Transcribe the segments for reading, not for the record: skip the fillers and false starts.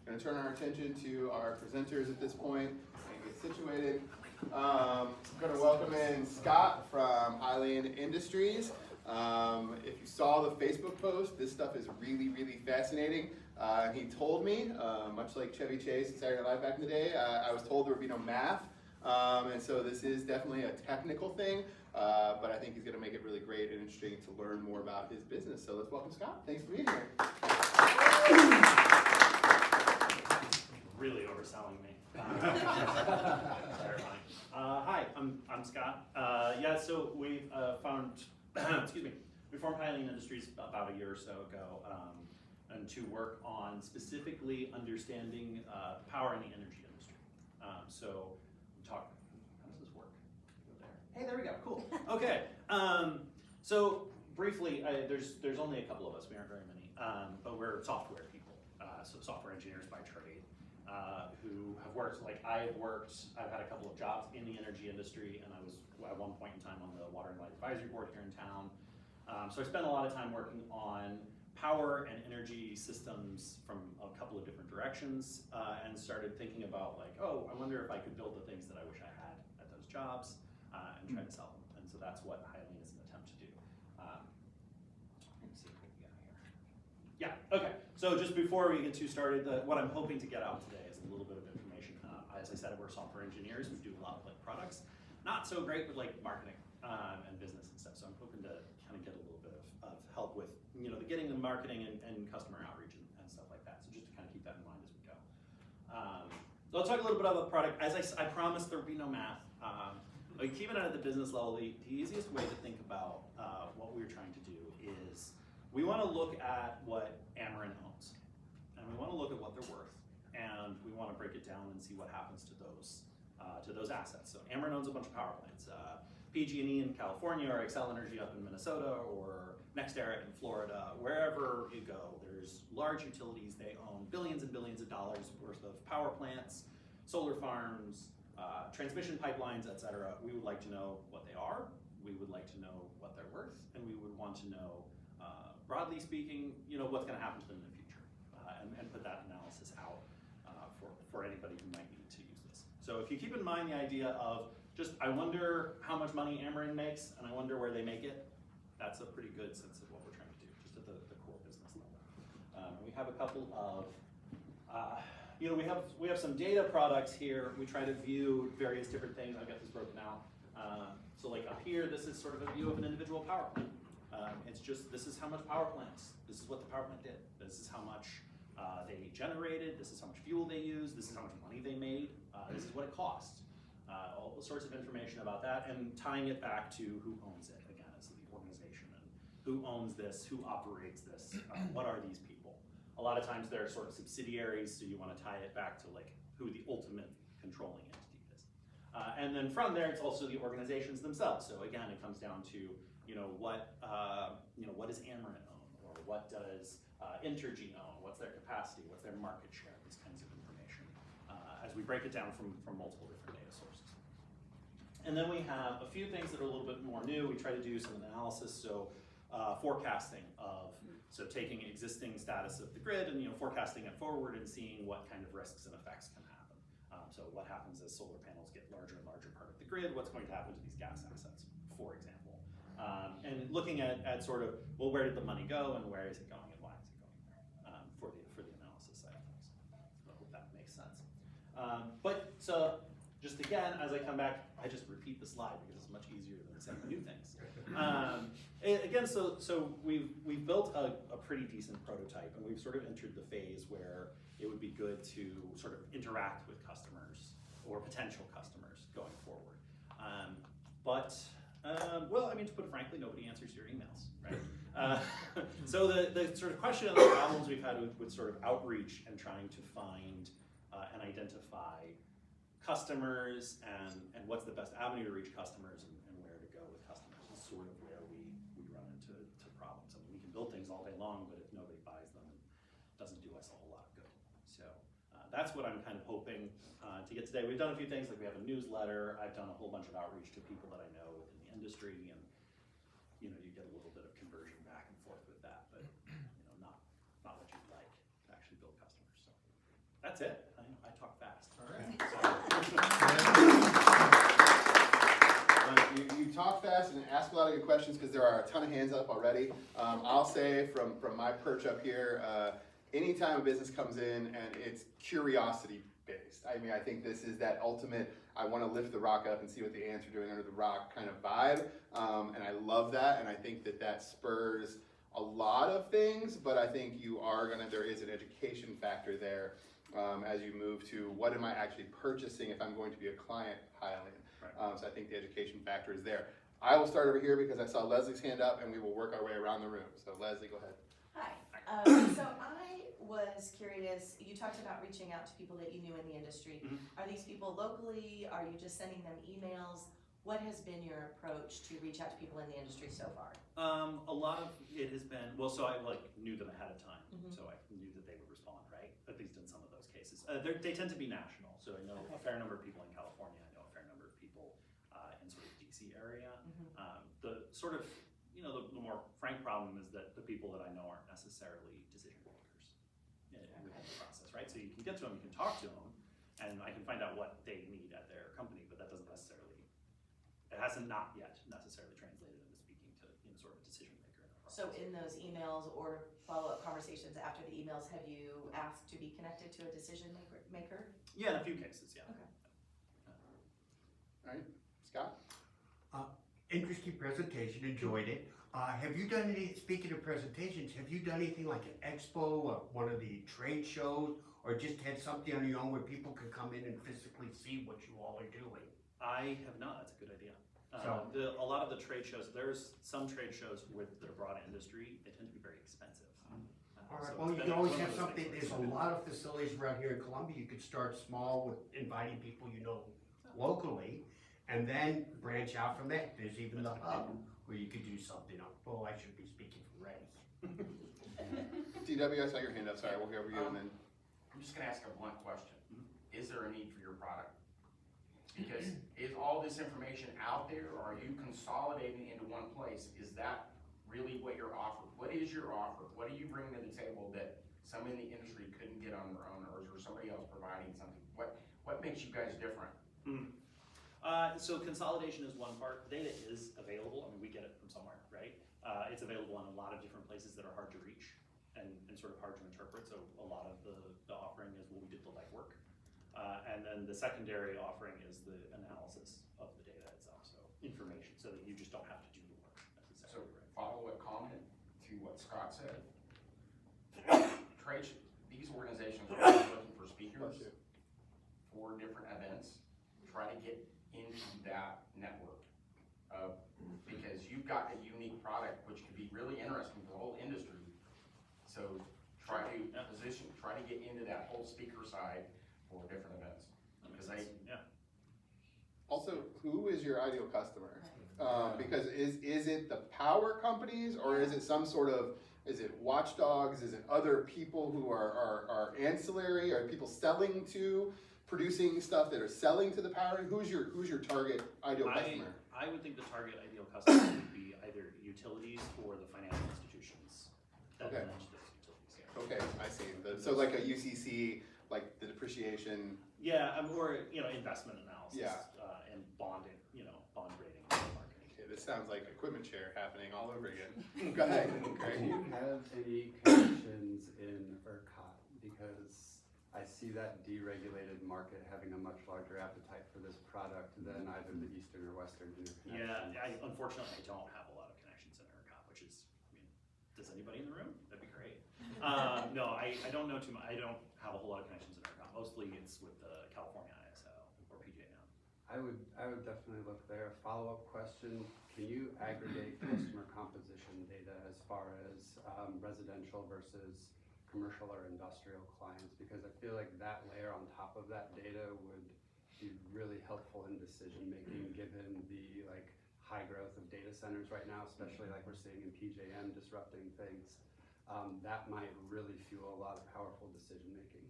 Going to turn our attention to our presenters at this point and get situated. I'm going to welcome in Scott from Hyaline Industries. If you saw the Facebook post, this stuff is really, really fascinating. He told me, much like Chevy Chase and Saturday Night Live back in the day, I was told there would be no math. And so this is definitely a technical thing, but I think he's going to make it really great and interesting to learn more about his business. So let's welcome Scott. Thanks for being here. Really overselling me. Terrifying. Hi, I'm Scott. So we've found, we formed Hyaline Industries about a year or so ago, and to work on specifically understanding the power and the energy industry. So we talk. How does this work? Go there. Hey, there we go. Cool. Okay. So briefly, there's only a couple of us. We aren't very many, but we're software people. So software engineers by trade. Who have worked, like I've had a couple of jobs in the energy industry, and I was at one point in time on the Water and Light Advisory Board here in town. So I spent a lot of time working on power and energy systems from a couple of different directions, and started thinking about like, oh, I wonder if I could build the things that I wish I had at those jobs, and try to sell them. And so that's what Hyaline is an attempt to do. Let's see what we got here. Yeah, okay. So just before we get too started, what I'm hoping to get out today is a little bit of information. As I said, we're software engineers. We do a lot of like products. Not so great with like marketing and business and stuff. So I'm hoping to kind of get a little bit of help with the getting the marketing and customer outreach and stuff like that. So just to kind of keep that in mind as we go. So I'll talk a little bit about the product. As I promised, there would be no math. Like keeping it at the business level, the easiest way to think about what we're trying to do is we want to look at what Ameren owns, and we want to look at what they're worth, and we want to break it down and see what happens to those assets. So Ameren owns a bunch of power plants. PG&E in California, or Xcel Energy up in Minnesota, or NextEra in Florida. Wherever you go, there's large utilities. They own billions and billions of dollars worth of power plants, solar farms, transmission pipelines, etc. We would like to know what they are. We would like to know what they're worth, and we would want to know, broadly speaking, what's going to happen to them in the future, and put that analysis out for anybody who might need to use this. So if you keep in mind the idea of just, I wonder how much money Ameren makes, and I wonder where they make it, that's a pretty good sense of what we're trying to do, just at the core business level. We have a couple of, we have some data products here. We try to view various different things. I've got this broken out. So like up here, this is sort of a view of an individual power plant. It's just, this is how much power plants, this is what the power plant did. This is how much they generated, this is how much fuel they used, this is how much money they made, this is what it cost. All sorts of information about that, and tying it back to who owns it, again, as the organization, and who owns this, who operates this, what are these people? A lot of times they're sort of subsidiaries, so you want to tie it back to like who the ultimate controlling entity is. And then from there, it's also the organizations themselves. So again, it comes down to what does Ameren own, or what does Entergy own? What's their capacity? What's their market share? These kinds of information as we break it down from multiple different data sources. And then we have a few things that are a little bit more new. We try to do some analysis, so forecasting of, so taking existing status of the grid and forecasting it forward and seeing what kind of risks and effects can happen. So what happens as solar panels get larger and larger part of the grid? What's going to happen to these gas assets, for example? And looking at sort of, well, where did the money go and where is it going and why is it going there for the analysis side of things. So I hope that makes sense. But so just again, as I come back, I just repeat the slide because it's much easier than saying new things. Again, so we've built a pretty decent prototype, and we've sort of entered the phase where it would be good to sort of interact with customers or potential customers going forward. Well, I mean, to put it frankly, nobody answers your emails, right? So the sort of question of the problems we've had with sort of outreach and trying to find and identify customers and what's the best avenue to reach customers and where to go with customers is sort of where we run into problems. I mean, we can build things all day long, but if nobody buys them, it doesn't do us a whole lot of good. So that's what I'm kind of hoping to get today. We've done a few things, like we have a newsletter. I've done a whole bunch of outreach to people that I know within the industry, and you get a little bit of conversion back and forth with that, but not what you'd like to actually build customers. So That's it. I talk fast. All right. So. You talk fast and ask a lot of good questions because there are a ton of hands up already. I'll say from my perch up here, anytime a business comes in and it's curiosity based. I mean, I think this is that ultimate, I want to lift the rock up and see what the ants are doing under the rock kind of vibe. And I love that. And I think that spurs a lot of things, but I think there is an education factor there as you move to what am I actually purchasing if I'm going to be a client of Hyaline. Right. So I think the education factor is there. I will start over here because I saw Leslie's hand up and we will work our way around the room. So Leslie, go ahead. Hi. So I was curious, you talked about reaching out to people that you knew in the industry. Mhm. Are these people locally? Are you just sending them emails? What has been your approach to reach out to people in the industry so far? A lot of it has been, well, so I knew them ahead of time, Mhm. so I knew that they would respond, right? At least in some of those cases. They tend to be national, so I know a fair number of people in California, I know a fair number of people in sort of DC area. The sort of, the more frank problem is that the people that I know aren't necessarily decision makers within the process, right? So you can get to them, you can talk to them, and I can find out what they need at their company, but that doesn't necessarily, it hasn't not yet necessarily translated into speaking to sort of a decision maker in the process. So in those emails or follow-up conversations after the emails, have you asked to be connected to a decision maker? Yeah, in a few cases, yeah. Okay. All right, Scott? Interesting presentation, enjoyed it. Have you done any, speaking of presentations, have you done anything like an expo or one of the trade shows, or just had something on your own where people can come in and physically see what you all are doing? I have not, that's a good idea. A lot of the trade shows, there's some trade shows that are broad industry, they tend to be very expensive. All right, So well, it's you been can always one of have those something, things there's where a lot of facilities around here in Columbia, you could start small with inviting people you know locally, and then branch out from there. There's even the hub where you could do something. Oh, I should be speaking for Reddy. DW, I saw your hand up, sorry, we'll go over you and then. I'm just gonna ask a blunt question. Is there a need for your product? Because is all this information out there, or are you consolidating into one place? Is that really what your offer? What is your offer? What do you bring to the table that some in the industry couldn't get on their own, or is there somebody else providing something? What makes you guys different? So consolidation is one part. Data is available. I mean, we get it from somewhere, right? It's available in a lot of different places that are hard to reach and sort of hard to interpret. So a lot of the offering is, well, we did the legwork. And then the secondary offering is the analysis of the data itself. So information, so that you just don't have to do the work So necessarily. Right? follow-up comment to what Scott said. These organizations are always looking for speakers for different events. Try to get into that network because you've got a unique product which could be really interesting for the whole industry. So try to try to get into that whole speaker side for different events. Also, who is your ideal customer? Because is it the power companies, or is it some sort of, is it watchdogs? Is it other people who are ancillary? Are people selling to, producing stuff that are selling to the power? Who's your target ideal customer? I would think the target ideal customer would be either utilities or the financial institutions that manage those utilities. Yeah. Okay, I see. So like a UCC, like the depreciation. Yeah, or investment analysis and bonding, bond rating marketing. Okay, this sounds like equipment share happening all over again. Go ahead, Craig. Do you have any connections in ERCOT? Because I see that deregulated market having a much larger appetite for this product than either the Eastern or Western interconnections. Yeah, unfortunately, I don't have a lot of connections in ERCOT, which is, does anybody in the room? That'd be great. No, I don't know too much. I don't have a whole lot of connections in ERCOT. Mostly it's with the California ISO or PJM. I would definitely look there. Follow-up question, can you aggregate customer composition data as far as residential versus commercial or industrial clients? Because I feel like that layer on top of that data would be really helpful in decision making given the high growth of data centers right now, especially like we're seeing in PJM disrupting things. That might really fuel a lot of powerful decision making.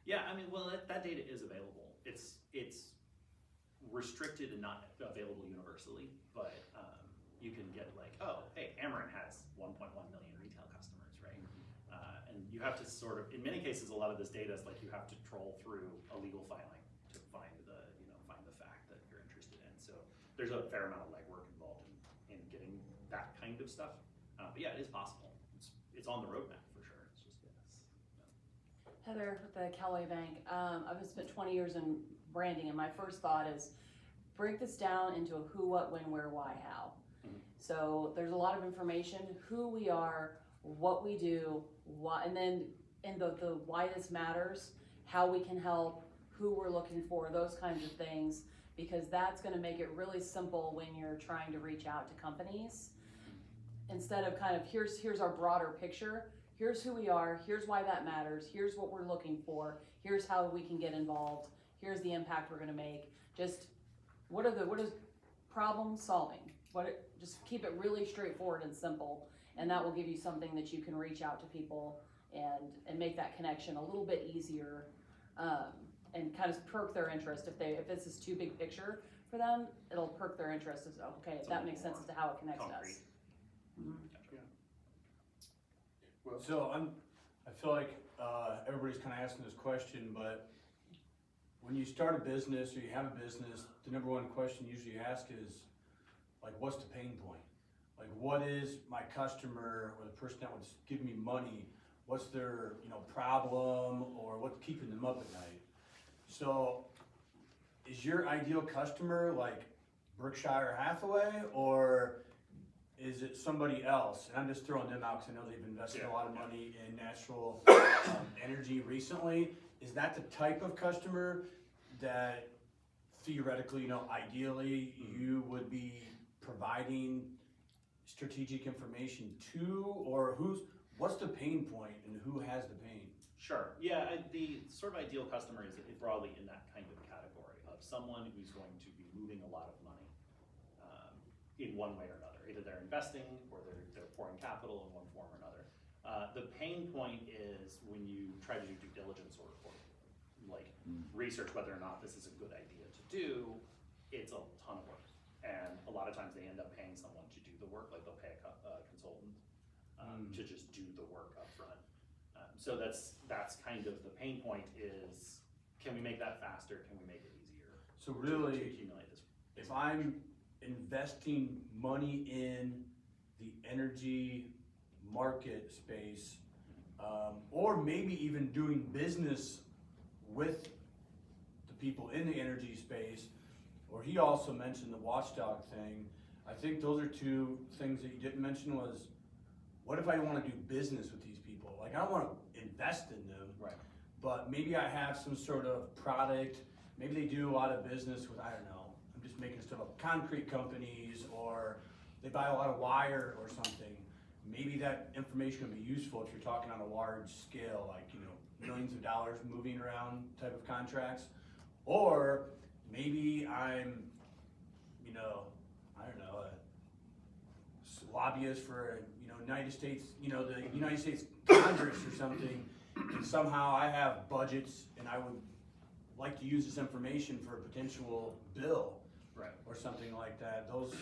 Yeah, that data is available. It's restricted and not available universally, but you can get oh, hey, Ameren has 1.1 million retail customers, right? And you have to sort of, in many cases, a lot of this data is like you have to troll through a legal filing to find find the fact that you're interested in. So there's a fair amount of legwork involved in getting that kind of stuff. But yeah, it is possible. It's on the roadmap for sure. It's just, Heather with the Callaway Bank. I've spent 20 years in branding, and my first thought is break this down into a who, what, when, where, why, how. Mhm. So there's a lot of information, who we are, what we do, why, and then the why this matters, how we can help, who we're looking for, those kinds of things, because that's going to make it really simple when you're trying to reach out to companies. Instead of kind of here's our broader picture, here's who we are, here's why that matters, here's what we're looking for, here's how we can get involved, here's the impact we're going to make. Just what is problem solving? Just keep it really straightforward and simple, and that will give you something that you can reach out to people and make that connection a little bit easier, and kind of perk their interest. If this is too big picture for them, it'll perk their interest as okay, It's a that little makes sense more as to how it connects concrete. us. Mhm. So I feel like everybody's kind of asking this question, but when you start a business or you have a business, the number one question usually you ask is, like, what's the pain point? Like, what is my customer or the person that would give me money, what's their problem, or what's keeping them up at night? So is your ideal customer like Berkshire Hathaway, or is it somebody else? And I'm just throwing them out because I know they've invested a lot of money in natural energy recently. Is that the type of customer that theoretically, ideally you would be providing strategic information to, or what's the pain point and who has the pain? Sure. Yeah, the sort of ideal customer is broadly in that kind of category of someone who's going to be moving a lot of money in one way or another. Either they're investing or they're pouring capital in one form or another. The pain point is when you try to do due diligence or research whether or not this is a good idea to do. It's a ton of work, and a lot of times they end up paying someone to do the work. Like they'll pay a consultant to just do the work up front. So that's kind of the pain point is, can we make that faster? Can we make it easier? So really, to accumulate this. if I'm investing money in the energy market space, or maybe even doing business with the people in the energy space, or he also mentioned the watchdog thing. I think those are two things that you didn't mention was, what if I want to do business with these people? Like, I don't want to invest in them, Right. but maybe I have some sort of product. Maybe they do a lot of business with, I don't know, I'm just making stuff up, concrete companies, or they buy a lot of wire or something. Maybe that information would be useful if you're talking on a large scale, like, millions of dollars moving around type of contracts. Or maybe I'm, I don't know, a lobbyist for, United States, the United States Congress or something, and somehow I have budgets and I would like to use this information for a potential bill. Right. Or something like that. Those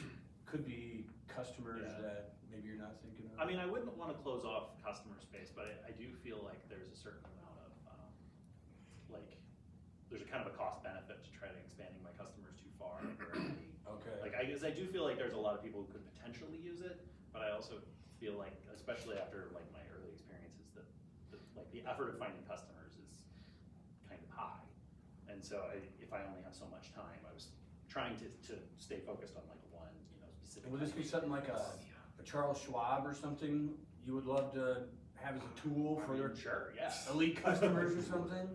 could be customers Yeah. that maybe you're not thinking of. I mean, I wouldn't want to close off customer space, but I do feel like there's a certain amount of there's a kind of a cost benefit to try to expanding my customers too far. Okay. Because I do feel like there's a lot of people who could potentially use it, but I also feel like, especially after my early experiences, that the effort of finding customers is kind of high, and so if I only have so much time, I was trying to stay focused on one specific. Would this be something like a Charles Schwab or something you would love to have as a tool for your Sure, yeah. elite customers or something?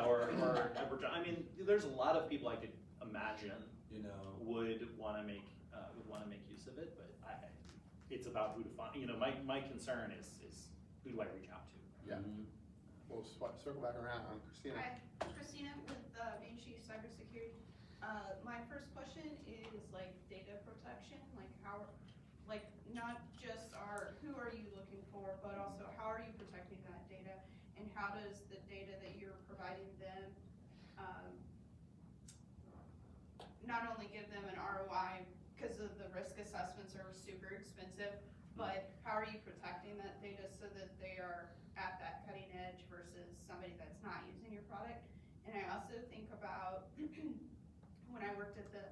Or I mean, there's a lot of people I could imagine would want to make use of it, but it's about who to find. My concern is who do I reach out to? Yeah. We'll circle back around. Christina. Hi, Christina with Main Street Cybersecurity. My first question is data protection, not just who are you looking for, but also how are you protecting that data, and how does the data that you're providing them not only give them an ROI because of the risk assessments are super expensive, but how are you protecting that data so that they are at that versus somebody that's not using your product. And I also think about when I worked at the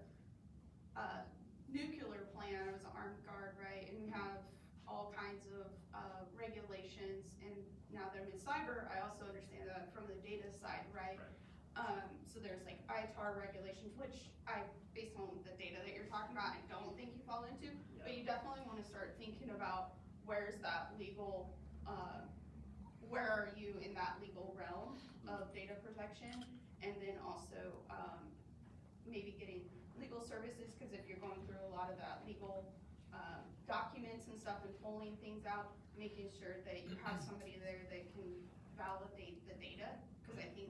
nuclear plant, I was an armed guard, right? And we have all kinds of regulations, and now that I'm in cyber, I also understand that from the data side, right? So there's like ITAR regulations, which based on the data that you're talking about, I don't think you fall into, but you definitely want to start thinking about where's that legal, where are you in that legal realm of data protection, and then also maybe getting legal services, because if you're going through a lot of that legal documents and stuff and pulling things out, making sure that you have somebody there that can validate the data, because I think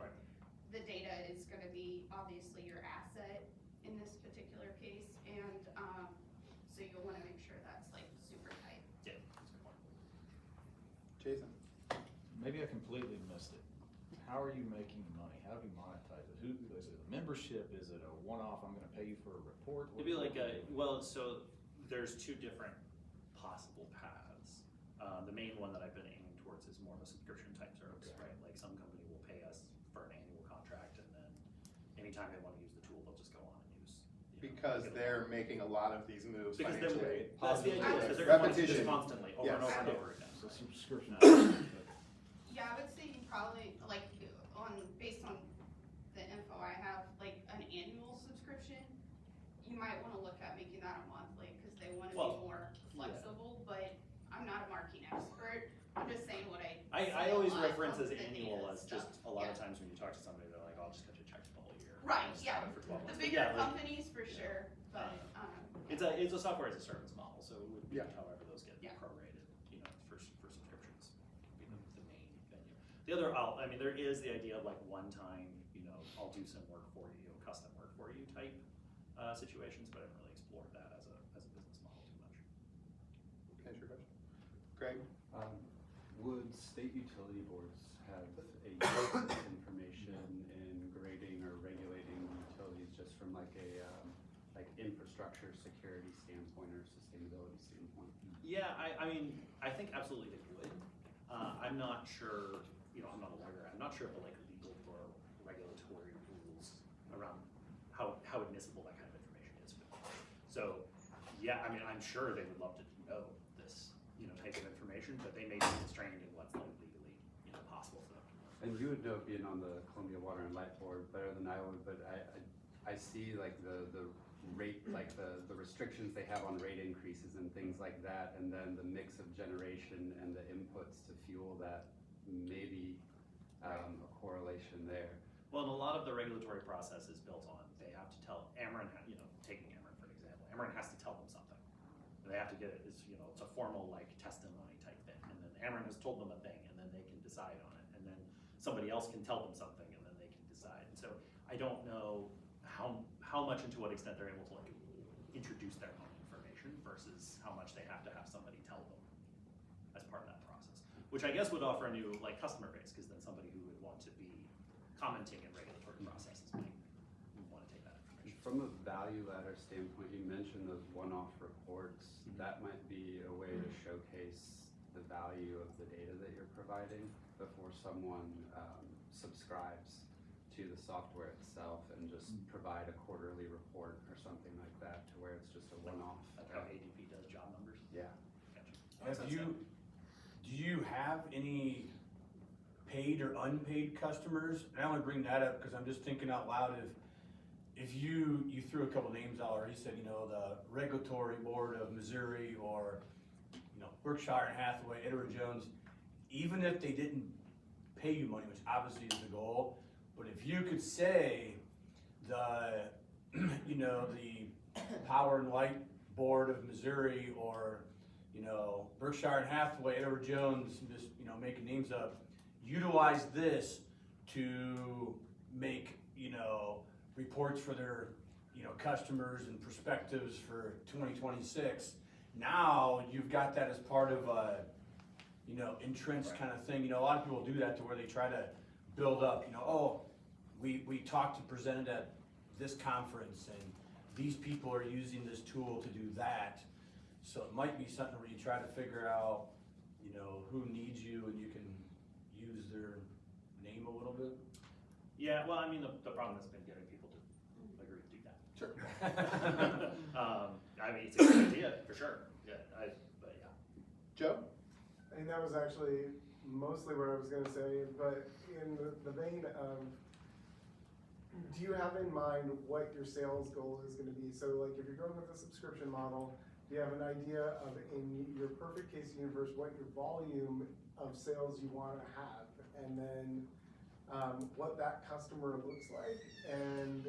the data is going to be obviously your asset in this particular case, and so you'll want to make sure that's like super tight. Yeah, that's a good point. Jason? Maybe I completely missed it. How are you making money? How do you monetize it? Who is it? A membership? Is it a one-off? I'm going to pay you for a report? It'd be like so there's two different possible paths. The main one that I've been aiming towards is more of a subscription type service, right? Like some company will pay us for an annual contract, and then anytime they want to use the tool, they'll just go on and use. Because they're making a lot of these moves Because financially. that's the idea, because they're going to do this Repetition. constantly over and Yes. over and over again. So subscription. Yeah, I would say you probably, like, based on the info I have, like, an annual subscription, you might wanna look at making that a monthly, cause they wanna Well, be more flexible, but I'm not a marketing expert, I'm just saying what I I see a always lot reference of as the annual data as stuff. just a lot of Yeah. times when you talk to somebody, they're like, oh, I'll just cut you a check for the whole year. Right, I'll just yeah. have it for 12 The months. But bigger yeah, like, companies for sure, but, It's a software as a service model, so it would be Yeah. however those get Yeah. prorated, for subscriptions, would be the main venue. The other, there is the idea of like one time, I'll do some work for you, custom work for you type situations, but I haven't really explored that as a business model too much. Can I answer your question? Greg? Would state utility boards have a use of information in grading or regulating utilities just from like a infrastructure security standpoint or sustainability standpoint? Yeah, I think absolutely they would. I'm not sure, I'm not a lawyer, I'm not sure of the like legal or regulatory rules around how admissible that kind of information is. So, yeah, I'm sure they would love to know this, type of information, but they may be constrained in what's like legally, possible for them to know. And you would know, being on the Columbia Water and Light Board better than I would, but I see like the rate, like the restrictions they have on rate increases and things like that, and then the mix of generation and the inputs to fuel that, maybe a correlation there. Well, and a lot of the regulatory process is built on, they have to tell, Ameren, taking Ameren for an example, Ameren has to tell them something. They have to get it, it's a formal like testimony type thing, and then Ameren has told them a thing, and then they can decide on it, and then somebody else can tell them something, and then they can decide. And so I don't know how much and to what extent they're able to like introduce their own information versus how much they have to have somebody tell them as part of that process, which I guess would offer a new like customer base, because then somebody who would want to be commenting in regulatory processes might want to take that information. From a value ladder standpoint, you mentioned those one-off reports. That might be a way to showcase the value of the data that you're providing before someone subscribes to the software itself, and just provide a quarterly report or something like that, to where it's just a one-off. Like how ADP does job numbers. Yeah. Gotcha. Do you have any paid or unpaid customers? And I only bring that up because I'm just thinking out loud, if you threw a couple names out, or you said, the Regulatory Board of Missouri, or, Berkshire and Hathaway, Edward Jones, even if they didn't pay you money, which obviously is the goal, but if you could say the Power and Light Board of Missouri, or, Berkshire and Hathaway, Edward Jones, just, making names up, utilize this to make, reports for their, customers and perspectives for 2026. Now you've got that as part of a, entrenched kind of thing. A lot of people do that to where they try to build up, we talked and presented at this conference, and these people are using this tool to do that. So it might be something where you try to figure out, who needs you, and you can use their name a little bit? Yeah, well, I mean, the problem has been getting people to agree to do that. Sure. I mean, it's a good idea, for sure, but yeah. Joe? I think that was actually mostly what I was gonna say, but in the vein of, do you have in mind what your sales goal is gonna be? So like, if you're going with a subscription model, do you have an idea of, in your perfect case universe, what your volume of sales you wanna have? And then, what that customer looks like? And,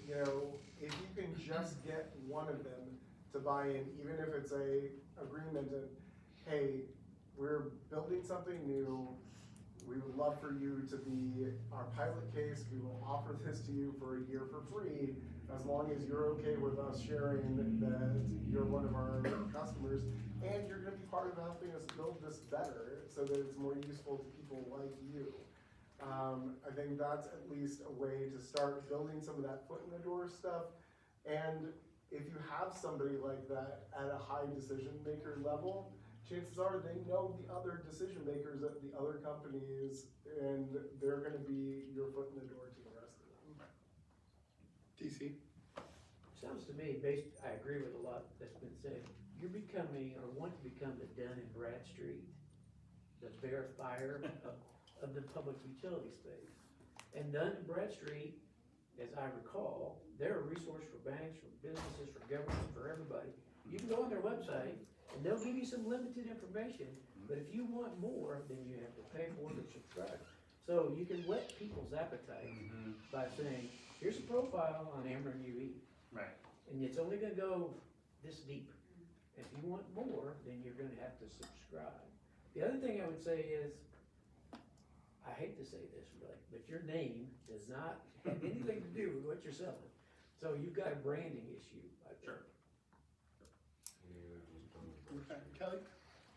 you know, if you can just get one of them to buy in, even if it's a agreement of, hey, we're building something new, we would love for you to be our pilot case, we will offer this to you for a year for free, as long as you're okay with us sharing that you're one of our customers, and you're gonna be part of helping us build this better, so that it's more useful to people like you. I think that's at least a way to start building some of that foot in the door stuff, and if you have somebody like that at a high decision maker level, chances are they know the other decision makers at the other companies, and they're gonna be your foot in the door to the rest of them. DC? Sounds to me, I agree with a lot that's been said. You're becoming, or want to become the Dun and Bradstreet, the verifier of the public utility space. And Dun and Bradstreet, as I recall, they're a resource for banks, for businesses, for government, for everybody. You can go on their website, and they'll give you some limited information, but if you want more, then you have to pay for it or subscribe. So you can whet people's appetite by saying, here's a profile on Ameren UE. Right. And it's only gonna go this deep. If you want more, then you're gonna have to subscribe. The other thing I would say is, I hate to say this, really, but your name does not have anything to do with what you're selling. So you've got a branding issue. Sure. Okay. Kelly?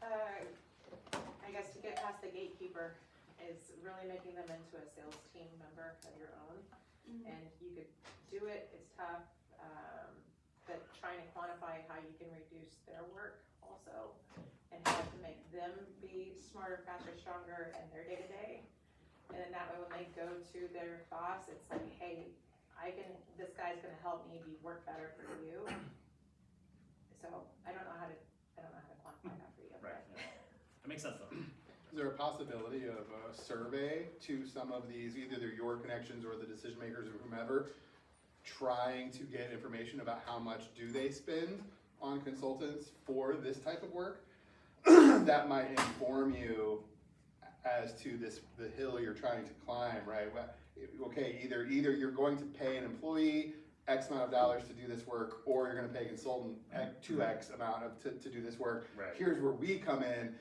I guess to get past the gatekeeper is really making them into a sales team member of your own. And you could do it, it's tough, but trying to quantify how you can reduce their work also, and how to make them be smarter, faster, stronger in their day-to-day. And then that way when they go to their boss, it's like, hey, this guy's gonna help me work better for you. So I don't know how to quantify that for you. Right, yeah. That makes sense though. Is there a possibility of a survey to some of these, either they're your connections or the decision makers or whomever, trying to get information about how much do they spend on consultants for this type of work? That might inform you as to the hill you're trying to climb, right? Okay, either you're going to pay an employee X amount of dollars to do this work, or you're gonna pay a consultant 2X amount to do this work. Right. Here's where we come in.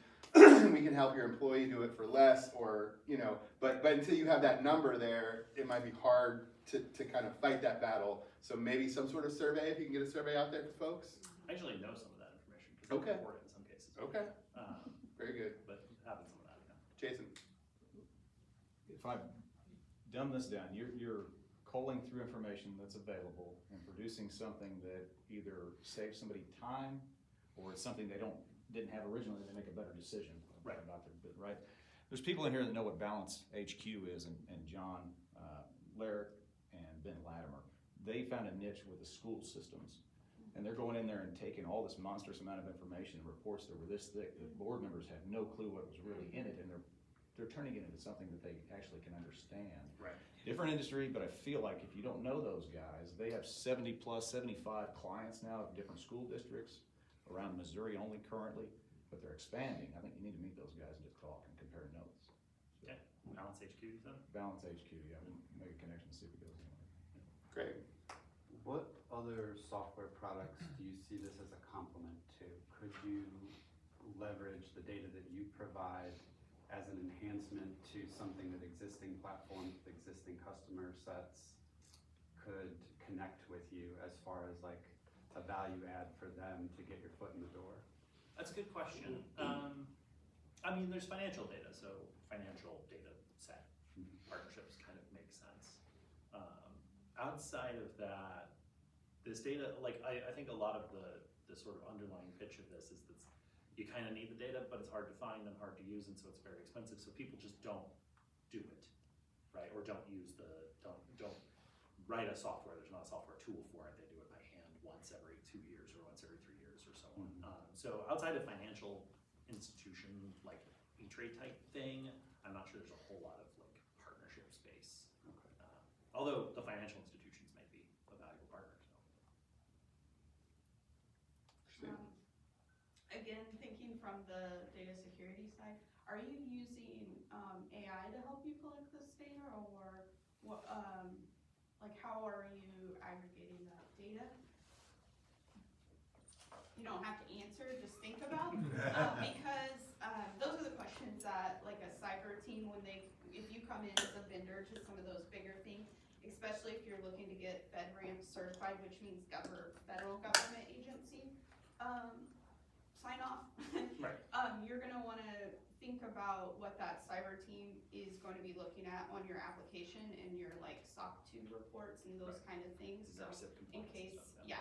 We can help your employee do it for less, or, you know, but until you have that number there, it might be hard to kind of fight that battle. So maybe some sort of survey, if you can get a survey out there for folks. I actually know some of that information because Okay. I report it in some cases. Okay, very good. But having some of that, yeah. Jason? If I dumb this down, you're culling through information that's available and producing something that either saves somebody time, or it's something they didn't have originally, they make a better decision about their bid, right? There's people in here that know what Balance HQ is, and John Larrick and Ben Latimer. They found a niche with the school systems, and they're going in there and taking all this monstrous amount of information and reports that were this thick that board members have no clue what was really in it, and they're turning it into something that they actually can understand. Right. Different industry, but I feel like if you don't know those guys, they have 70 plus, 75 clients now of different school districts around Missouri only currently, but they're expanding. I think you need to meet those guys and just talk and compare notes. So, Okay. Balance HQ, you said? Balance HQ, yeah, we'll make a connection, see if it goes anywhere. Great. What other software products do you see this as a complement to? Could you leverage the data that you provide as an enhancement to something that existing platforms with existing customer sets could connect with you, as far as like a value add for them to get your foot in the door? That's a good question. I mean, there's financial data, so financial data set partnerships kind of make sense. Outside of that, this data, like I think a lot of the sort of underlying pitch of this is that you kind of need the data, but it's hard to find and hard to use, and so it's very expensive, so people just don't do it. right? Or don't write a software, there's not a software tool for it, they do it by hand once every 2 years or once every 3 years or so on. So outside of financial institution, like E-Trade type thing, I'm not sure there's a whole lot of like partnership space. Although the financial institutions may be a valuable partner. So. Again, thinking from the data security side, are you using AI to help you collect this data, or what? Like, how are you aggregating that data? You don't have to answer, just think about, because those are the questions that like a cyber team, if you come in as a vendor to some of those bigger things, especially if you're looking to get FedRAMP certified, which means federal government agency, sign off. Right. You're gonna wanna think about what that cyber team is going to be looking at on your application and your like SOC 2 reports and those kind of things. So in case, yeah,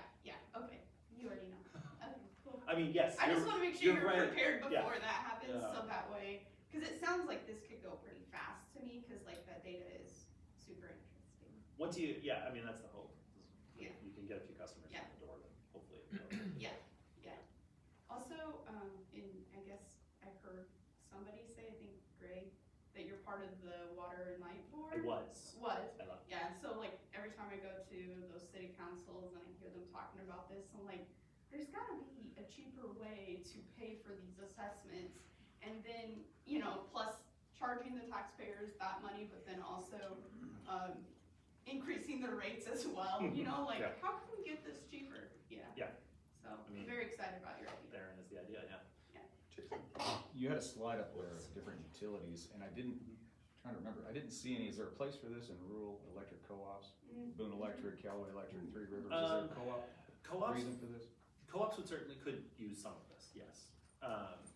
okay, you already know. Okay, cool. I mean, yes. I just want to make sure you're right. prepared before Yeah. that happens, so that way, because it sounds like this could go pretty fast to me, because like that data is super interesting. Once you, yeah, I mean, that's the hope. Yeah. You can get a few customers in the door, then hopefully it goes. Yeah. Also, and I guess I heard somebody say, I think Greg, that you're part of the Water and Light Board. It was. I love. Yeah, so like every time I go to those city councils and I hear them talking about this, I'm like, there's gotta be a cheaper way to pay for these assessments, and then, plus charging the taxpayers that money, but then also increasing the rates as well, like Yeah. how can we get this cheaper? Yeah. So I'm very excited about your idea. Therein is the idea, yeah. You had a slide up there of different utilities, and trying to remember, I didn't see any. Is there a place for this in rural electric co-ops? Boone Electric, Callaway Electric, Three Rivers, is there a co-op reason for this? Co-ops could use some of this, yes.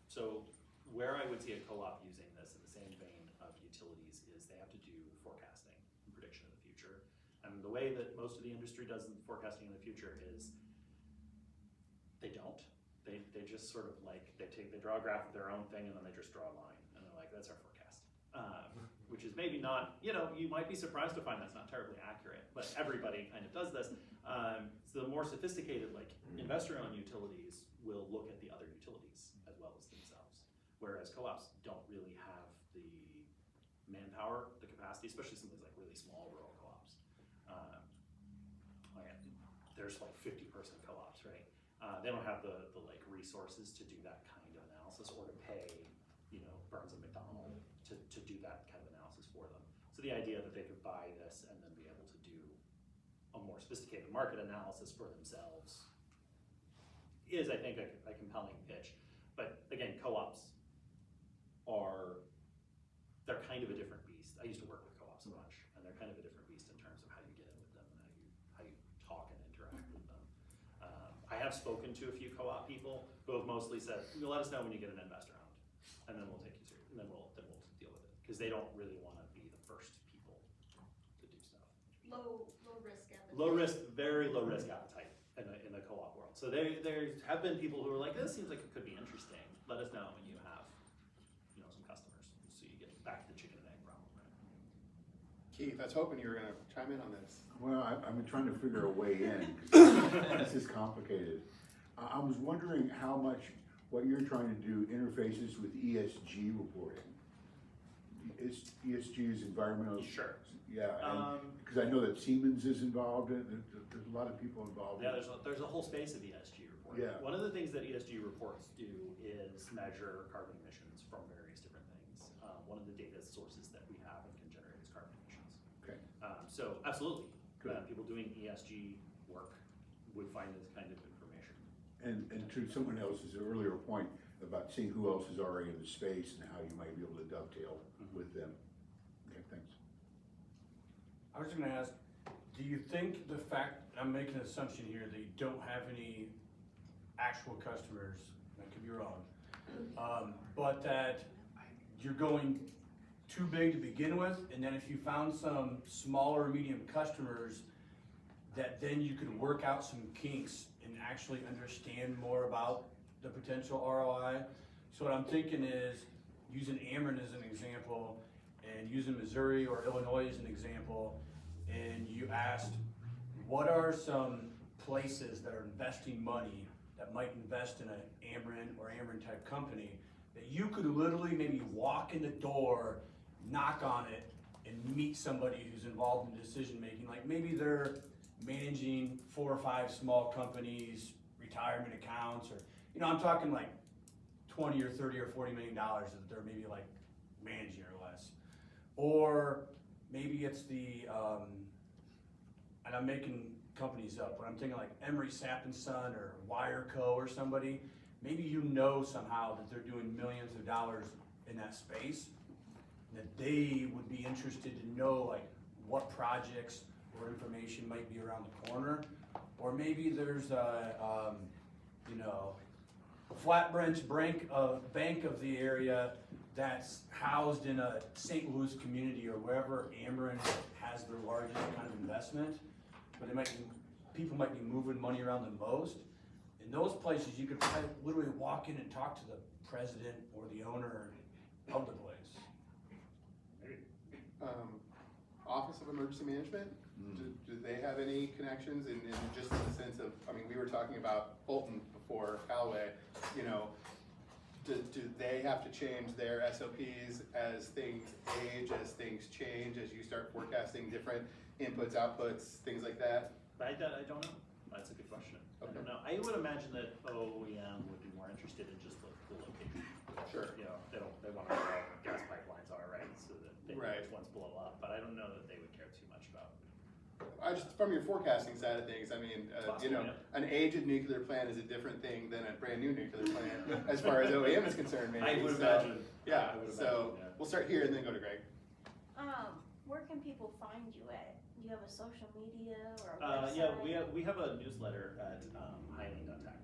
So where I would see a co-op using this in the same vein of utilities is they have to do forecasting and prediction of the future. And the way that most of the industry does forecasting in the future is they don't. They just sort of like, they draw a graph of their own thing and then they just draw a line. And they're like, that's our forecast. Which is maybe not, you might be surprised to find that's not terribly accurate, but everybody kind of does this. So the more sophisticated, like investor-owned utilities will look at the other utilities as well as themselves. Whereas co-ops don't really have the manpower, the capacity, especially some of these like really small rural co-ops. There's like 50-person co-ops, right? They don't have the like resources to do that kind of analysis or to pay, Burns and McDonnell to do that kind of analysis for them. So the idea that they could buy this and then be able to do a more sophisticated market analysis for themselves is, I think, a compelling pitch. But again, co-ops they're kind of a different beast. I used to work with co-ops a bunch, and they're kind of a different beast in terms of how you get in with them and how you talk and interact with them. I have spoken to a few co-op people who have mostly said, let us know when you get an investor round, and then we'll take you serious, and then we'll deal with it. Because they don't really want to be the first people to do stuff. Low risk appetite. Low risk, very low risk appetite in the co-op world. So there have been people who are like, this seems like it could be interesting. Let us know when you have some customers, so you get back to the chicken and egg problem, right? Keith, I was hoping you were going to chime in on this. Well, I've been trying to figure a way in, 'cause this is complicated. I was wondering how much what you're trying to do interfaces with ESG reporting. ESG is environmental. Sure. Yeah, because I know that Siemens is involved in it. There's a lot of people involved. Yeah, there's a whole space of ESG reporting. Yeah. One of the things that ESG reports do is measure carbon emissions from various different things. One of the data sources that we have and can generate is carbon emissions. Okay. So absolutely, Good. people doing ESG work would find this kind of information. And to someone else's earlier point about seeing who else is already in the space and how you might be able to dovetail with them. Okay, thanks. I was gonna ask, do you think the fact, I'm making an assumption here, that you don't have any actual customers, that could be wrong, but that you're going too big to begin with, and then if you found some smaller, medium customers, that then you could work out some kinks and actually understand more about the potential ROI? So what I'm thinking is, using Ameren as an example, and using Missouri or Illinois as an example, and you asked, what are some places that are investing money that might invest in an Ameren or Ameren type company, that you could literally maybe walk in the door, knock on it, and meet somebody who's involved in decision making. Like maybe they're managing 4 or 5 small companies, retirement accounts, or, you know, I'm talking like 20 or 30 or 40 million dollars that they're maybe like managing or less. Or maybe it's the, and I'm making companies up, but I'm thinking like Emery Sapp & Son or Wireco or somebody. Maybe you know somehow that they're doing millions of dollars in that space, that they would be interested to know like what projects or information might be around the corner. Or maybe there's a, you know, a Flat Branch bank of the area that's housed in a St. Louis community or wherever Ameren has their largest kind of investment, but it might be, people might be moving money around the most. In those places, you could probably literally walk in and talk to the president or the owner of the place. Office of Emergency Management, do they have any connections in just in the sense of, I mean, we were talking about Fulton before, Callaway, you know, do they have to change their SOPs as things age, as things change, as you start forecasting different inputs, outputs, things like that? I don't know. That's a good question. I don't know. I would imagine that OEM would be more interested in just the location. Sure. You know, they want to know where gas pipelines are, right? So that they know Right. which ones blow up. But I don't know that they would care too much about. I just, from your forecasting side of things, I mean, you know, an aged nuclear plant is a different thing than a brand new nuclear plant as far as OEM is concerned, maybe. I would So, imagine. Yeah, I would so imagine, yeah. we'll start here and then go to Greg. Where can people find you at? Do you have a social media or a website? Yeah, we have a newsletter at Hyaline.tech.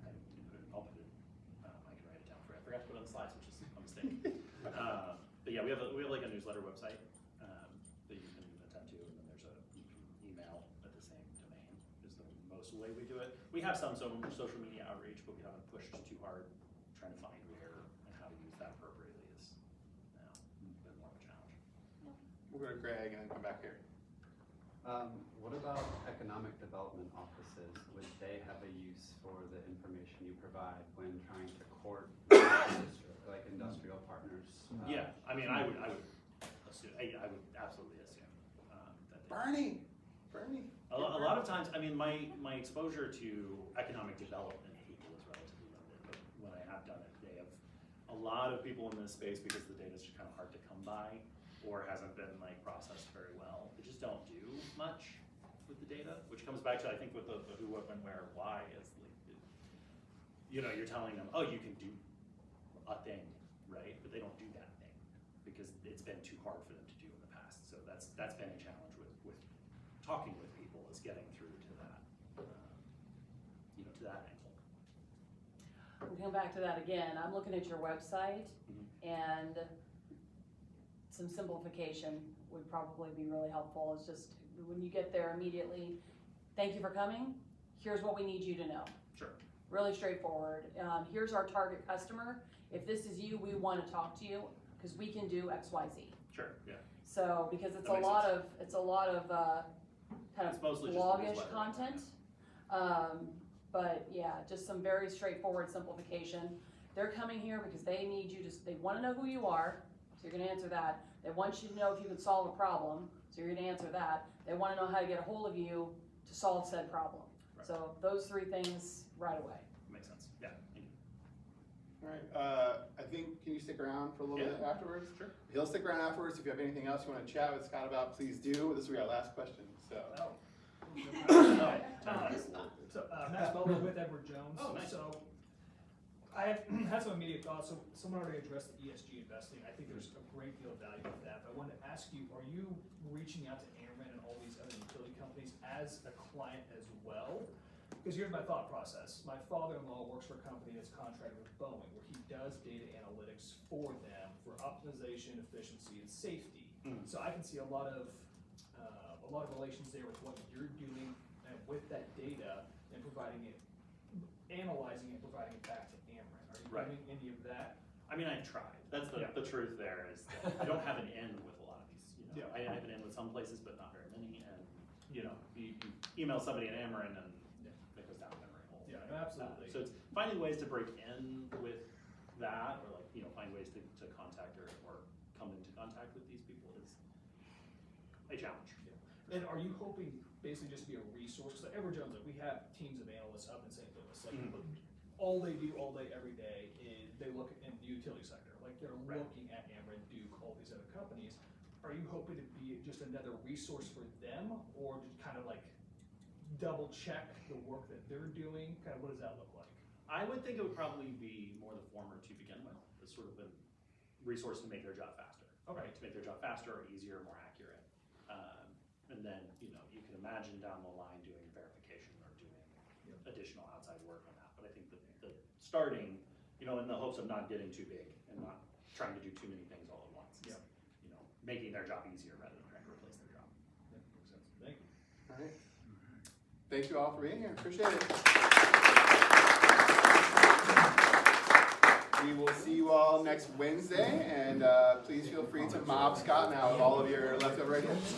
I'll put it. I can write it down for you. I forgot to put it on the slides, which is a mistake. But yeah, we have like a newsletter website that you can attend to, and then there's you can email at the same domain. Is the most way we do it. We have some social media outreach, but we haven't pushed too hard trying to find where and how to use that appropriately. Is now been more of a challenge. We'll go to Greg and then come back here. What about economic development offices? Would they have a use for the information you provide when trying to court like industrial partners? Yeah, I mean, I would assume, I would absolutely assume that they. Bernie. A lot of times, I mean, my exposure to economic development people is relatively limited, but when I have done it, they have a lot of people in this space because the data is just kind of hard to come by or hasn't been like processed very well. They just don't do much with the data, which comes back to, I think, with the who, what, when, where, why is like, you know, you're telling them, oh, you can do a thing, right? But they don't do that thing because it's been too hard for them to do in the past. So that's been a challenge with talking with people, is getting through to that, you know, to that angle. We'll come back to that again. I'm looking at your website, and some simplification would probably be really helpful. It's just when you get there immediately, thank you for coming. Here's what we need you to know. Sure. Really straightforward. Here's our target customer. If this is you, we want to talk to you because we can do X, Y, Z. Sure. Yeah. So because it's That makes a lot of kind It's of mostly just blogish newsletter. content. But yeah, just some very straightforward simplification. They're coming here because they need you to, they want to know who you are, so you're gonna answer that. They want you to know if you can solve a problem, so you're gonna answer that. They want to know how to get a hold of you to solve said problem. Right. So those 3 things right away. Makes sense. Yeah. Thank you. All right, I think, can you stick around for a little bit afterwards? Sure. He'll stick around afterwards. If you have anything else you want to chat with Scott about, please do. This will be our last question, so. Max Butler with Edward Jones. Oh, nice. So I had some immediate thoughts. So someone already addressed the ESG investing. I think there's a great deal of value with that. But I wanted to ask you, are you reaching out to Ameren and all these other utility companies as a client as well? Because here's my thought process. My father-in-law works for a company that's contracted with Boeing, where he does data analytics for them for optimization, efficiency, and safety. So I can see a lot of relations there with what you're doing and with that data and providing it, analyzing it, providing it back to Ameren. Are you doing any of that? I mean, I tried. That's the truth there is that I don't have an end with a lot of these Yeah. I've been in with some places, but not very many, and, you know, you email somebody in Ameren and it goes down a memory hole. Yeah, no, absolutely. So it's finding ways to break in with that, or like, you know, find ways to contact or come into contact with these people is a challenge. And are you hoping basically just to be a resource? Because Edward Jones, like, we have teams of analysts up in St. Louis, like, all they do all day, every day is they look in the utility sector. Like, they're looking at Ameren, Duke, all these other companies. Are you hoping to be just another resource for them, or just kind of like double check the work that they're doing? Kind of what does that look like? I would think it would probably be more the former to begin with, as sort of a resource to make their job faster. Okay. Right? To make their job faster or easier, more accurate. And then, you know, you can imagine down the line doing verification or doing additional outside work on that. But I think the starting, you know, in the hopes of not getting too big and not trying to do too many things all at once. Is, you know, making their job easier rather than trying to replace their job. Yeah, makes sense. Thank you. All right. Thank you all for being here. Appreciate it. We will see you all next Wednesday, and please feel free to mob Scott now with all of your leftover ideas.